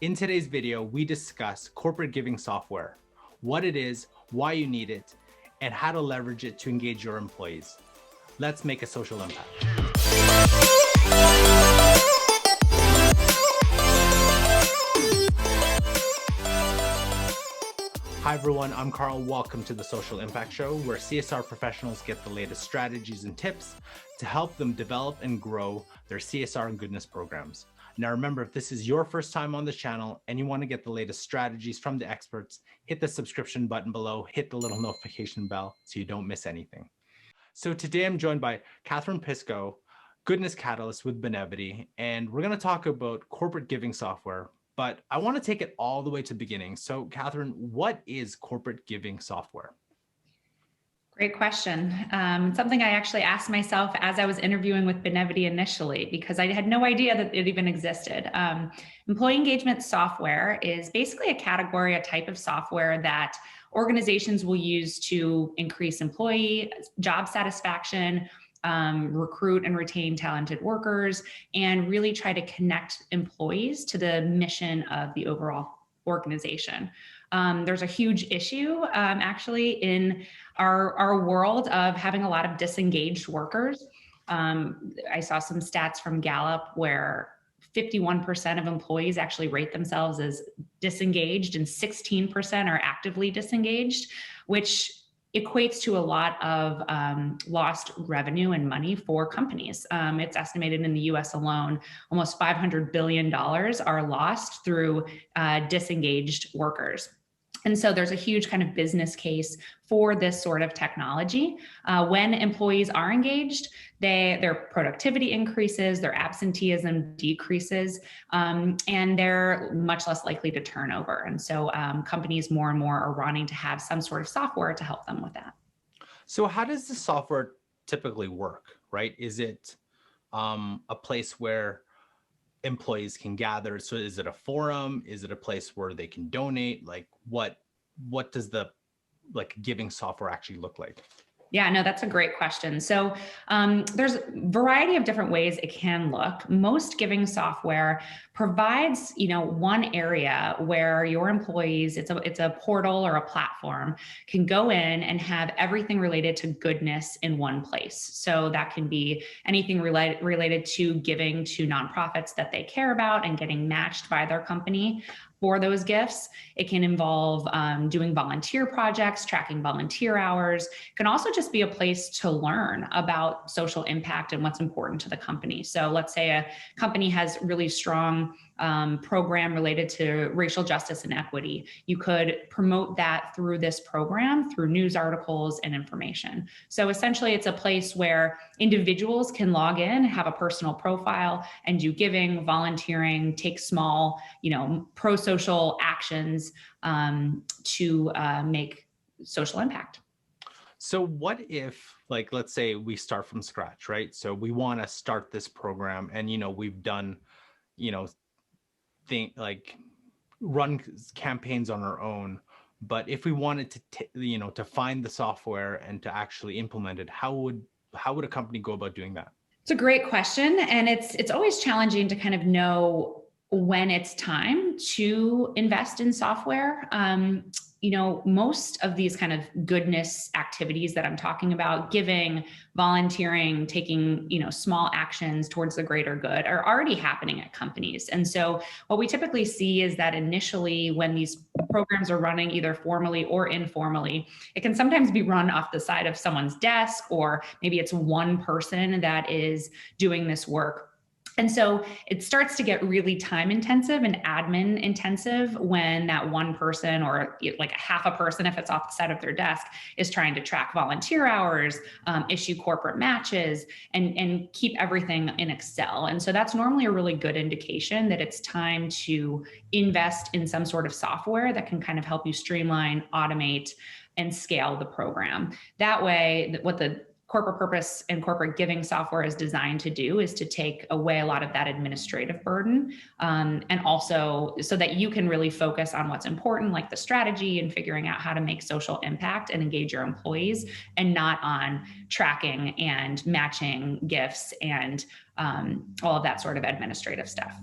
In today's video, we discuss corporate giving software, what it is, why you need it, and how to leverage it to engage your employees. Let's make a social impact. Hi everyone, I'm Carl. Welcome to the Social Impact Show, where CSR professionals get the latest strategies and tips to help them develop and grow their CSR and goodness programs. Now remember, if this is your first time on the channel and you want to get the latest strategies from the experts, hit the subscription button below, hit the little notification bell so you don't miss anything. So today I'm joined by Catherine Pisco, Goodness Catalyst with Benevity, and we're going to talk about corporate giving software, but I want to take it all the way to the beginning. So Catherine, what is corporate giving software? Great question. Something I actually asked myself as I was interviewing with Benevity initially, because I had no idea that it even existed. Employee engagement software is basically a category, a type of software that organizations will use to increase employee job satisfaction, recruit and retain talented workers, and really try to connect employees to the mission of the overall organization. There's a huge issue actually in our world of having a lot of disengaged workers. I saw some stats from Gallup where 51% of employees actually rate themselves as disengaged and 16% are actively disengaged, which equates to a lot of lost revenue and money for companies. It's estimated in the US alone, almost $500 billion are lost through disengaged workers. And so there's a huge kind of business case for this sort of technology. When employees are engaged, their productivity increases, their absenteeism decreases, and they're much less likely to turn over. And so companies more and more are wanting to have some sort of software to help them with that. So how does the software typically work, right? Is it a place where employees can gather? So is it a forum? Is it a place where they can donate? Like what does the giving software actually look like? Yeah, no, that's a great question. So there's a variety of different ways it can look. Most giving software provides, one area where your employees, it's a portal or a platform, can go in and have everything related to goodness in one place. So that can be anything related to giving to nonprofits that they care about and getting matched by their company for those gifts. It can involve doing volunteer projects, tracking volunteer hours. It can also just be a place to learn about social impact and what's important to the company. So let's say a company has really strong program related to racial justice and equity. You could promote that through this program, through news articles and information. So essentially it's a place where individuals can log in, have a personal profile, and do giving, volunteering, take small, pro-social actions to make social impact. So what if, let's say we start from scratch, right? So we want to start this program and, we've done, run campaigns on our own. But if we wanted to, to find the software and to actually implement it, how would a company go about doing that? It's a great question. And it's always challenging to kind of know when it's time to invest in software. Most of these kind of goodness activities that I'm talking about, giving, volunteering, taking, small actions towards the greater good, are already happening at companies. And so what we typically see is that initially when these programs are running either formally or informally, it can sometimes be run off the side of someone's desk, or maybe it's one person that is doing this work. And so it starts to get really time intensive and admin intensive when that one person, or like half a person, if it's off the side of their desk, is trying to track volunteer hours, issue corporate matches, and keep everything in Excel. And so that's normally a really good indication that it's time to invest in some sort of software that can kind of help you streamline, automate, and scale the program. That way, what the corporate purpose and corporate giving software is designed to do is to take away a lot of that administrative burden, and also so that you can really focus on what's important, like the strategy and figuring out how to make social impact and engage your employees, and not on tracking and matching gifts and all of that sort of administrative stuff.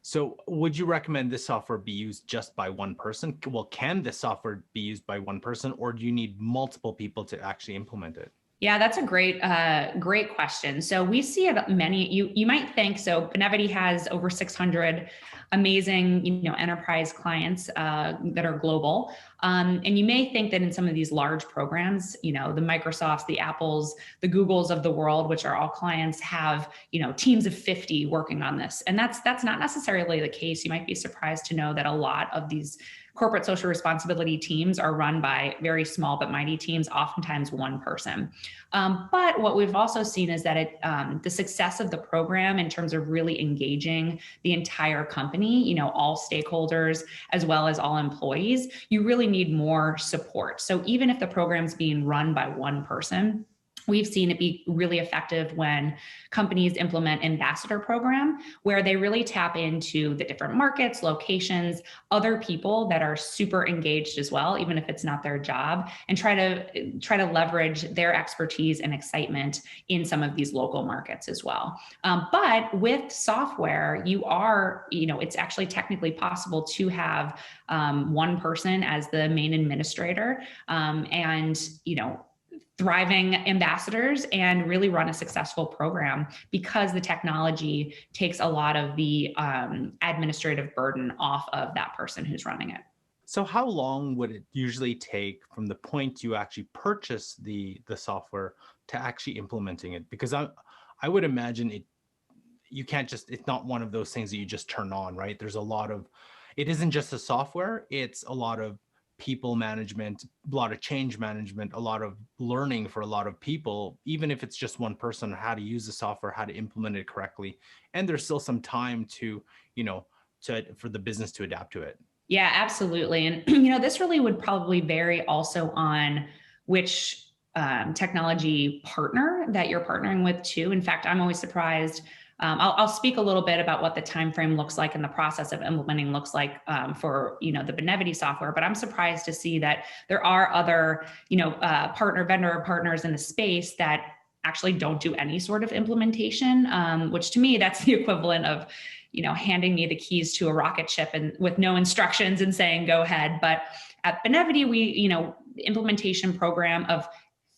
So would you recommend this software be used just by one person? Well, can this software be used by one person, or do you need multiple people to actually implement it? Yeah, that's a great question. So we see it many. You might think so. Benevity has over 600 amazing, enterprise clients that are global, and you may think that in some of these large programs, the Microsofts, the Apples, the Googles of the world, which are all clients, have teams of 50 working on this, and that's not necessarily the case. You might be surprised to know that a lot of these corporate social responsibility teams are run by very small but mighty teams, oftentimes one person. But what we've also seen is that the success of the program in terms of really engaging the entire company, all stakeholders, as well as all employees, you really need more support. So even if the program's being run by one person, we've seen it be really effective when companies implement ambassador program, where they really tap into the different markets, locations, other people that are super engaged as well, even if it's not their job, and try to leverage their expertise and excitement in some of these local markets as well. But with software, it's actually technically possible to have one person as the main administrator, and thriving ambassadors, and really run a successful program, because the technology takes a lot of the administrative burden off of that person who's running it. So how long would it usually take from the point you actually purchase the software to actually implementing it? Because I would imagine you can't just, it's not one of those things that you just turn on, right? There's a lot of, it isn't just the software, it's a lot of people management, a lot of change management, a lot of learning for a lot of people, even if it's just one person, how to use the software, how to implement it correctly. And there's still some time to, for the business to adapt to it. Yeah, absolutely. And this really would probably vary also on which technology partner that you're partnering with too. In fact, I'm always surprised. I'll speak a little bit about what the time frame looks like and the process of implementing looks like for the Benevity software. But I'm surprised to see that there are other vendor partners in the space that actually don't do any sort of implementation, which to me that's the equivalent of handing me the keys to a rocket ship and with no instructions and saying go ahead. But at Benevity, we the implementation program of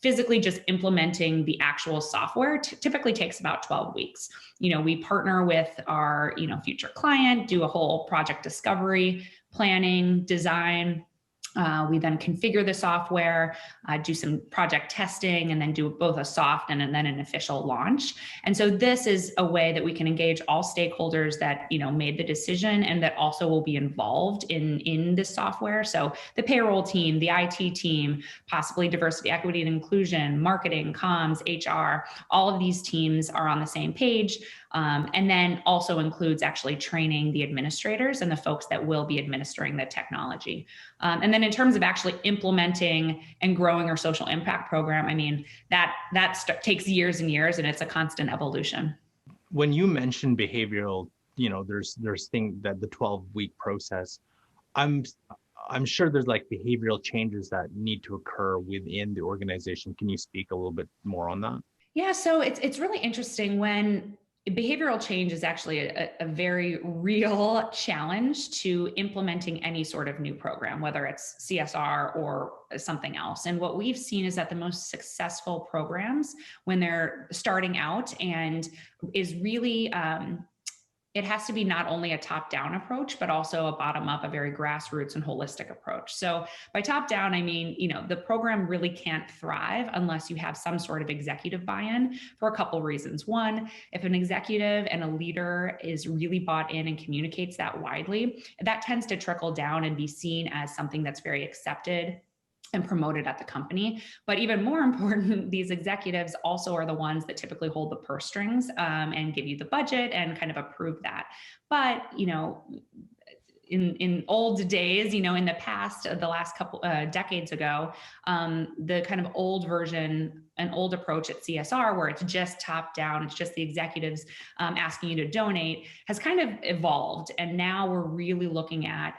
physically just implementing the actual software typically takes about 12 weeks. We partner with our future client, do a whole project discovery, planning, design. We then configure the software, do some project testing, and then do both a soft and then an official launch. And so this is a way that we can engage all stakeholders that made the decision and that also will be involved in this software. So the payroll team, the IT team, possibly diversity, equity, and inclusion, marketing, comms, HR, all of these teams are on the same page. And then also includes actually training the administrators and the folks that will be administering the technology. And then in terms of actually implementing and growing our social impact program, I mean, that takes years and years, and it's a constant evolution. When you mention behavioral, there's thing that the 12-week process, I'm sure there's like behavioral changes that need to occur within the organization. Can you speak a little bit more on that? Yeah, so it's really interesting when behavioral change is actually a very real challenge to implementing any sort of new program, whether it's CSR or something else. And what we've seen is that the most successful programs, when they're starting out, and is really it has to be not only a top-down approach, but also a bottom-up, a very grassroots and holistic approach. So by top-down, I mean, the program really can't thrive unless you have some sort of executive buy-in for a couple of reasons. One, if an executive and a leader is really bought in and communicates that widely, that tends to trickle down and be seen as something that's very accepted and promoted at the company. But even more important, these executives also are the ones that typically hold the purse strings and give you the budget and kind of approve that. But, in old days, in the past, the last couple decades ago, the kind of old version, an old approach at CSR where it's just top down, it's just the executives asking you to donate, has kind of evolved. And now we're really looking at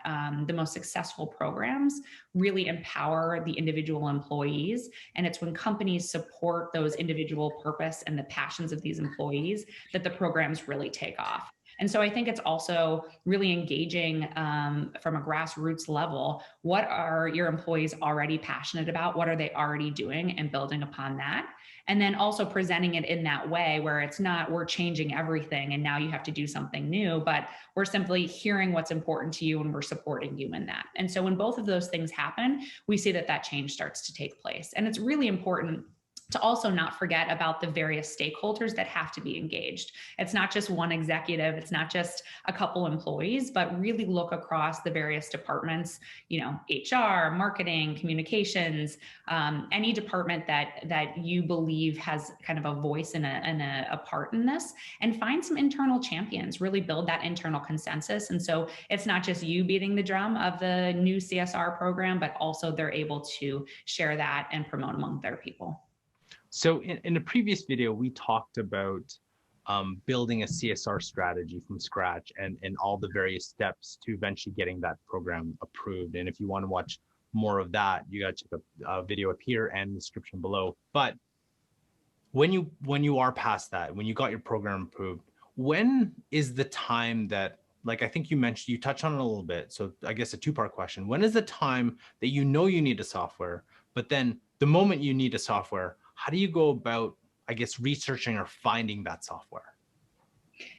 the most successful programs really empower the individual employees. And it's when companies support those individual purpose and the passions of these employees that the programs really take off. And so I think it's also really engaging from a grassroots level. What are your employees already passionate about? What are they already doing, and building upon that? And then also presenting it in that way where it's not, we're changing everything and now you have to do something new, but we're simply hearing what's important to you and we're supporting you in that. And so when both of those things happen, we see that that change starts to take place. And it's really important to also not forget about the various stakeholders that have to be engaged. It's not just one executive, it's not just a couple employees, but really look across the various departments, HR, marketing, communications, any department that you believe has kind of a voice and a part in this, and find some internal champions, really build that internal consensus. And so it's not just you beating the drum of the new CSR program, but also they're able to share that and promote among their people. So in the previous video, we talked about building a CSR strategy from scratch and all the various steps to eventually getting that program approved. And if you want to watch more of that, you got to check a video up here and the description below. But when you are past that, when you got your program approved, when is the time that, like I think you mentioned, you touched on it a little bit. So I guess a two-part question. When is the time that you know you need a software, but then the moment you need a software, how do you go about, I guess, researching or finding that software?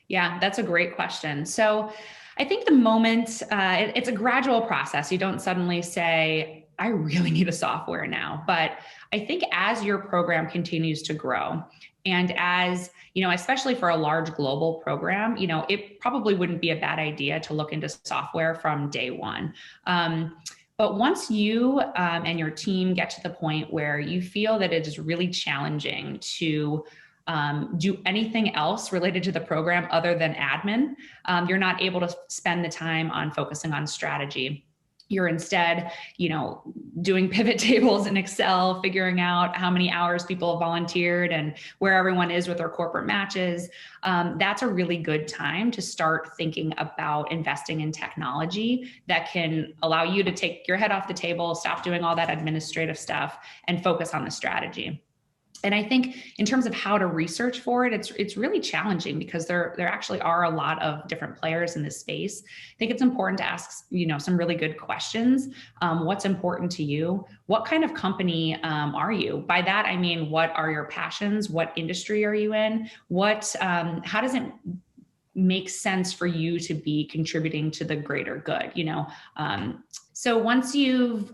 Yeah, that's a great question. So I think the moment, it's a gradual process. You don't suddenly say, I really need a software now. But I think as your program continues to grow, and as, especially for a large global program, it probably wouldn't be a bad idea to look into software from day one. But once you and your team get to the point where you feel that it is really challenging to do anything else related to the program other than admin, you're not able to spend the time on focusing on strategy. You're instead, doing pivot tables in Excel, figuring out how many hours people have volunteered and where everyone is with their corporate matches. That's a really good time to start thinking about investing in technology that can allow you to take your head off the table, stop doing all that administrative stuff, and focus on the strategy. And I think in terms of how to research for it, it's really challenging because there actually are a lot of different players in this space. I think it's important to ask, some really good questions. What's important to you? What kind of company are you? By that, I mean, what are your passions? What industry are you in? How does it make sense for you to be contributing to the greater good? So once you've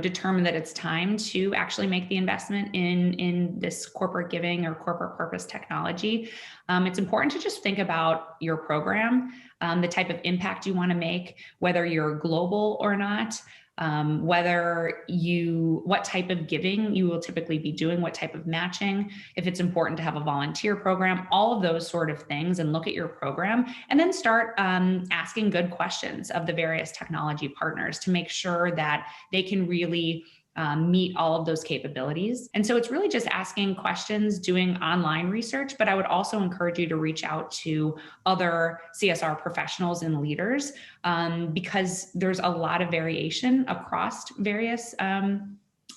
determine that it's time to actually make the investment in this corporate giving or corporate purpose technology, it's important to just think about your program, the type of impact you want to make, whether you're global or not, what type of giving you will typically be doing, what type of matching, if it's important to have a volunteer program, all of those sort of things, and look at your program and then start asking good questions of the various technology partners to make sure that they can really meet all of those capabilities. And so it's really just asking questions, doing online research, but I would also encourage you to reach out to other CSR professionals and leaders because there's a lot of variation across various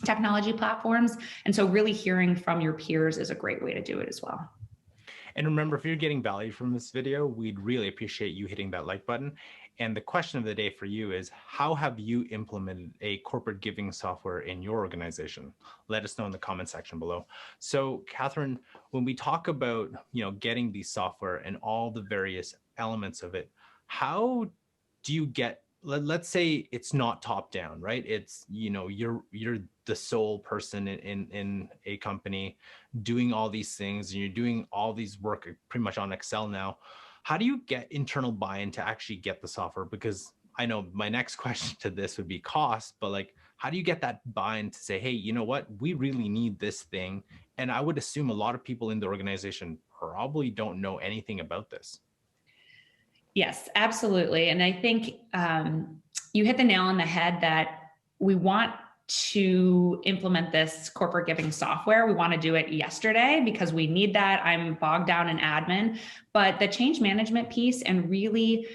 technology platforms. And so really hearing from your peers is a great way to do it as well. And remember, if you're getting value from this video, we'd really appreciate you hitting that like button. And the question of the day for you is, how have you implemented a corporate giving software in your organization? Let us know in the comment section below. So Catherine, when we talk about, getting these software and all the various elements of it, how do you get, let's say it's not top down, right? It's, you're the sole person in a company doing all these things and you're doing all these work pretty much on Excel now. How do you get internal buy-in to actually get the software? Because I know my next question to this would be cost, but like, how do you get that buy-in to say, hey, you know what, we really need this thing? And I would assume a lot of people in the organization probably don't know anything about this. Yes, absolutely. And I think you hit the nail on the head that we want to implement this corporate giving software. We want to do it yesterday because we need that. I'm bogged down in admin, but the change management piece and really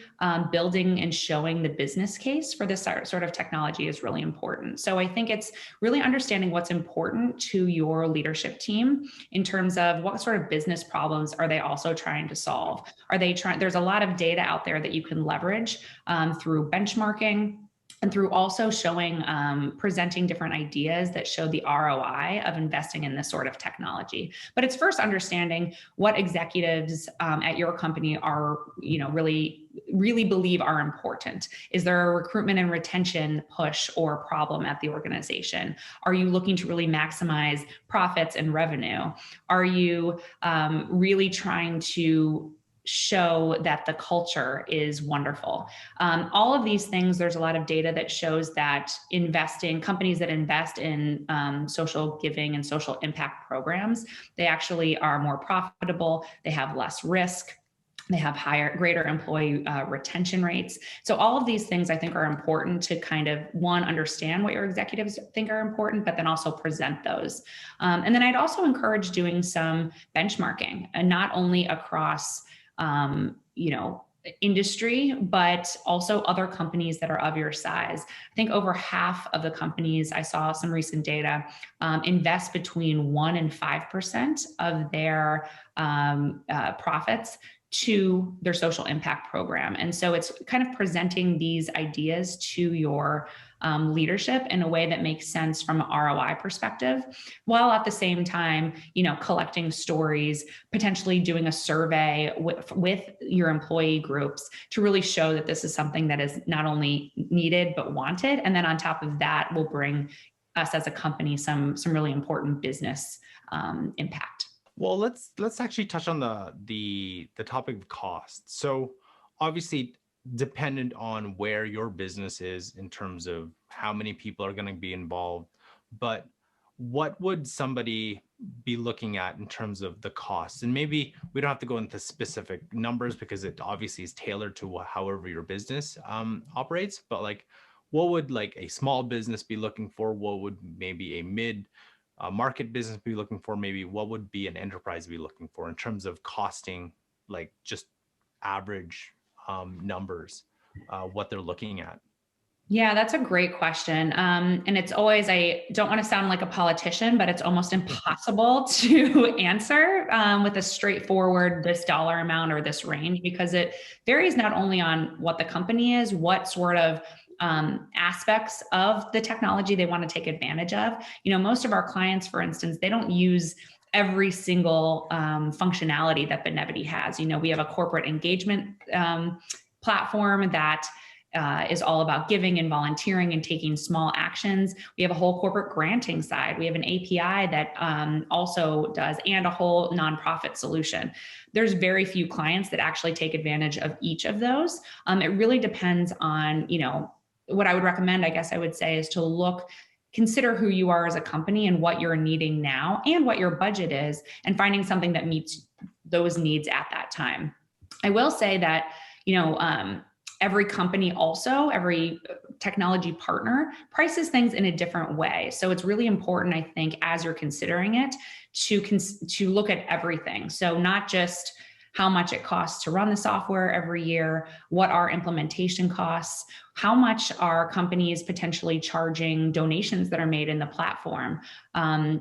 building and showing the business case for this sort of technology is really important. So I think it's really understanding what's important to your leadership team in terms of what sort of business problems are they also trying to solve. Are they trying? There's a lot of data out there that you can leverage through benchmarking and through also showing, presenting different ideas that show the ROI of investing in this sort of technology. But it's first understanding what executives at your company are, really believe are important. Is there a recruitment and retention push or problem at the organization? Are you looking to really maximize profits and revenue? Are you really trying to show that the culture is wonderful? All of these things, there's a lot of data that shows that companies that invest in social giving and social impact programs, they actually are more profitable, they have less risk, they have greater employee retention rates. So all of these things I think are important to kind of, one, understand what your executives think are important, but then also present those. And then I'd also encourage doing some benchmarking, and not only across industry, but also other companies that are of your size. I think over half of the companies, I saw some recent data, invest between 1% and 5% of their profits to their social impact program. And so it's kind of presenting these ideas to your leadership in a way that makes sense from an ROI perspective, while at the same time, collecting stories, potentially doing a survey with your employee groups to really show that this is something that is not only needed, but wanted. And then on top of that, will bring us as a company some really important business impact. Well, let's actually touch on the topic of cost. So obviously dependent on where your business is in terms of how many people are going to be involved, but what would somebody be looking at in terms of the costs? And maybe we don't have to go into specific numbers because it obviously is tailored to however your business operates, but like what would like a small business be looking for? What would maybe a mid market business be looking for? Maybe what would be an enterprise be looking for in terms of costing, like just average numbers, what they're looking at? Yeah, that's a great question. And it's always, I don't want to sound like a politician, but it's almost impossible to answer with a straightforward this dollar amount or this range, because it varies not only on what the company is, what sort of aspects of the technology they want to take advantage of. Most of our clients, for instance, they don't use every single functionality that Benevity has. We have a corporate engagement platform that is all about giving and volunteering and taking small actions. We have a whole corporate granting side. We have an API that also does, and a whole nonprofit solution. There's very few clients that actually take advantage of each of those. It really depends on, what I would recommend, I guess I would say, is to consider who you are as a company and what you're needing now and what your budget is, and finding something that meets those needs at that time. I will say that, every company, also every technology partner, prices things in a different way. So it's really important, I think, as you're considering it, to look at everything. So not just how much it costs to run the software every year, what are implementation costs, how much are companies potentially charging donations that are made in the platform,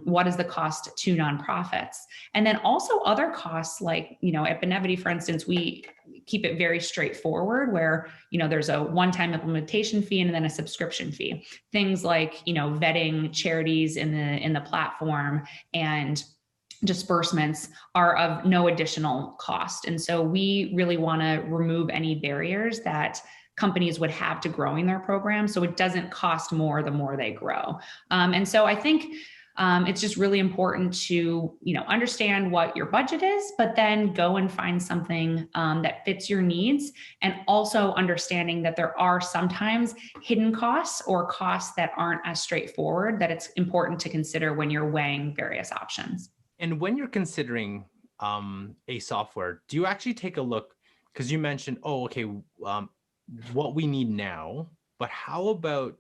what is the cost to nonprofits, and then also other costs like, at Benevity, for instance, we keep it very straightforward where, there's a one-time implementation fee and then a subscription fee. Things like, vetting charities in the platform and disbursements are of no additional cost. And so we really want to remove any barriers that companies would have to growing their program, so it doesn't cost more the more they grow. And so I think it's just really important to, understand what your budget is, but then go and find something that fits your needs, and also understanding that there are sometimes hidden costs or costs that aren't as straightforward, that it's important to consider when you're weighing various options. And when you're considering a software, do you actually take a look? Because you mentioned, what we need now, but how about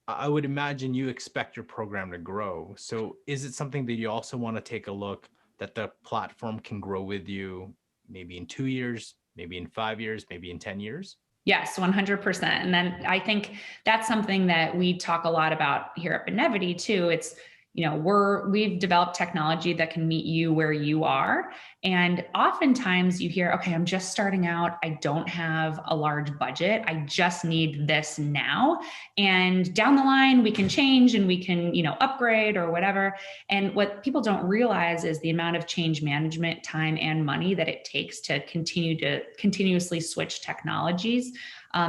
I would imagine you expect your program to grow. So is it something that you also want to take a look that the platform can grow with you maybe in 2 years, maybe in 5 years, maybe in 10 years? Yes, 100%. And then I think that's something that we talk a lot about here at Benevity too. It's, we've developed technology that can meet you where you are. And oftentimes you hear, okay, I'm just starting out. I don't have a large budget. I just need this now. And down the line, we can change and we can, upgrade or whatever. And what people don't realize is the amount of change management time and money that it takes to continuously switch technologies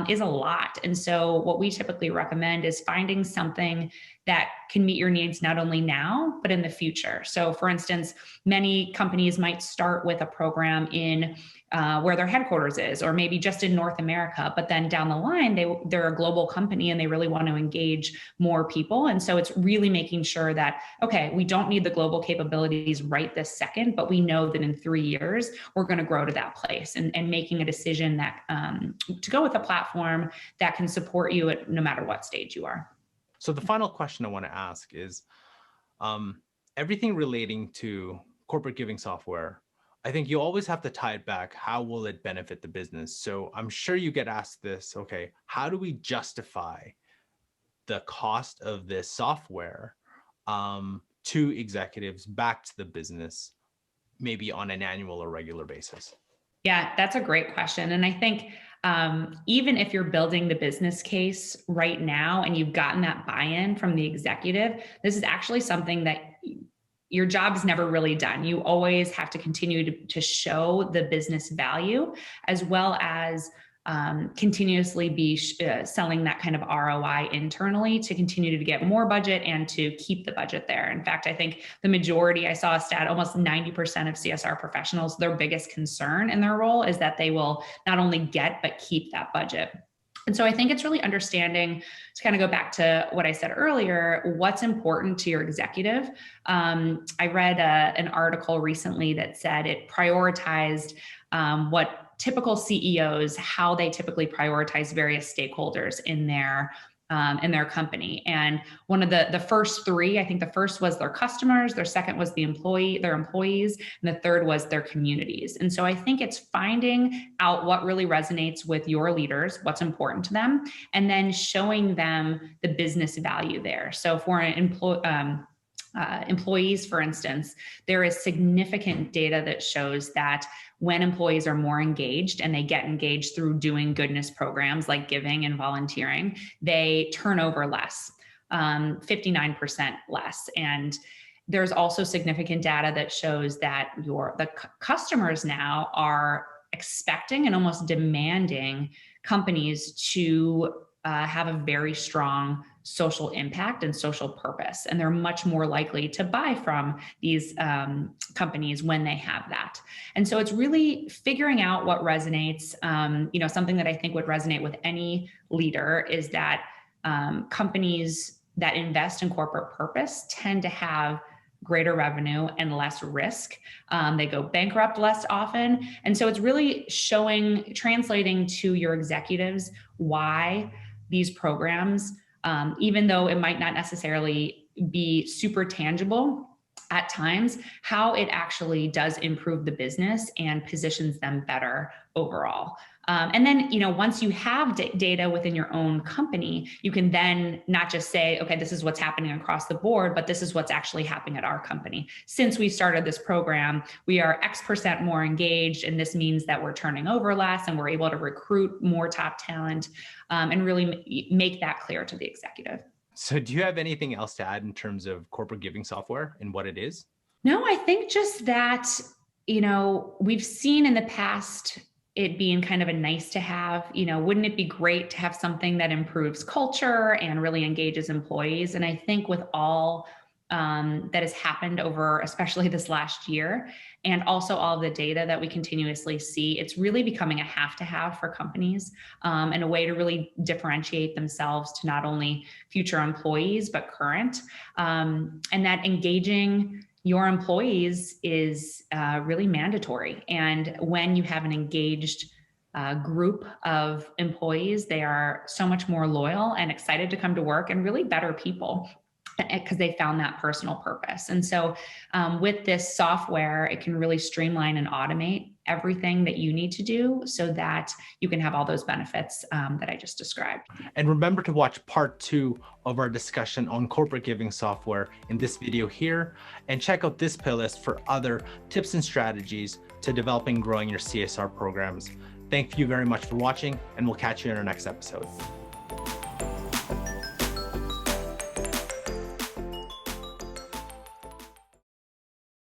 is a lot. And so what we typically recommend is finding something that can meet your needs not only now, but in the future. So for instance, many companies might start with a program in where their headquarters is, or maybe just in North America, but then down the line, they're a global company and they really want to engage more people. And so it's really making sure that, okay, we don't need the global capabilities right this second, but we know that in 3 years, we're going to grow to that place, and making a decision that to go with a platform that can support you at no matter what stage you are. So the final question I want to ask is um, everything relating to corporate giving software. I think you always have to tie it back. How will it benefit the business? So I'm sure you get asked this, okay, how do we justify the cost of this software to executives back to the business, maybe on an annual or regular basis? Yeah, that's a great question. And I think even if you're building the business case right now and you've gotten that buy-in from the executive, this is actually something that your job's never really done. You always have to continue to show the business value, as well as continuously be selling that kind of ROI internally to continue to get more budget and to keep the budget there. In fact, I think the majority, I saw a stat, almost 90% of CSR professionals, their biggest concern in their role is that they will not only get, but keep that budget. And so I think it's really understanding, to kind of go back to what I said earlier, what's important to your executive. I read an article recently that said it prioritized what typical CEOs, how they typically prioritize various stakeholders in their company. And one of the first three, I think the first was their customers, their second was their employees, and the third was their communities. And so I think it's finding out what really resonates with your leaders, what's important to them, and then showing them the business value there. So for an employees, for instance, there is significant data that shows that when employees are more engaged and they get engaged through doing goodness programs like giving and volunteering, they turn over less, 59% less. And there's also significant data that shows that the customers now are expecting and almost demanding companies to have a very strong social impact and social purpose. And they're much more likely to buy from these companies when they have that. And so it's really figuring out what resonates. Something that I think would resonate with any leader is that companies that invest in corporate purpose tend to have greater revenue and less risk. They go bankrupt less often. And so it's really translating to your executives why these programs, even though it might not necessarily be super tangible at times, how it actually does improve the business and positions them better overall. And then, once you have data within your own company, you can then not just say, okay, this is what's happening across the board, but this is what's actually happening at our company. Since we started this program, we are X% more engaged, and this means that we're turning over less and we're able to recruit more top talent, and really make that clear to the executive. So do you have anything else to add in terms of corporate giving software and what it is? No, I think just that, we've seen in the past it being kind of a nice to have. Wouldn't it be great to have something that improves culture and really engages employees? And I think with all that has happened over, especially this last year, and also all of the data that we continuously see, it's really becoming a have to have for companies, and a way to really differentiate themselves to not only future employees, but current. And that engaging your employees is really mandatory. And when you have an engaged group of employees. They are so much more loyal and excited to come to work and really better people because they found that personal purpose. And so with this software, it can really streamline and automate everything that you need to do so that you can have all those benefits that I just described. And remember to watch part 2 of our discussion on corporate giving software in this video here, and check out this playlist for other tips and strategies to developing and growing your CSR programs. Thank you very much for watching, and we'll catch you in our next episode.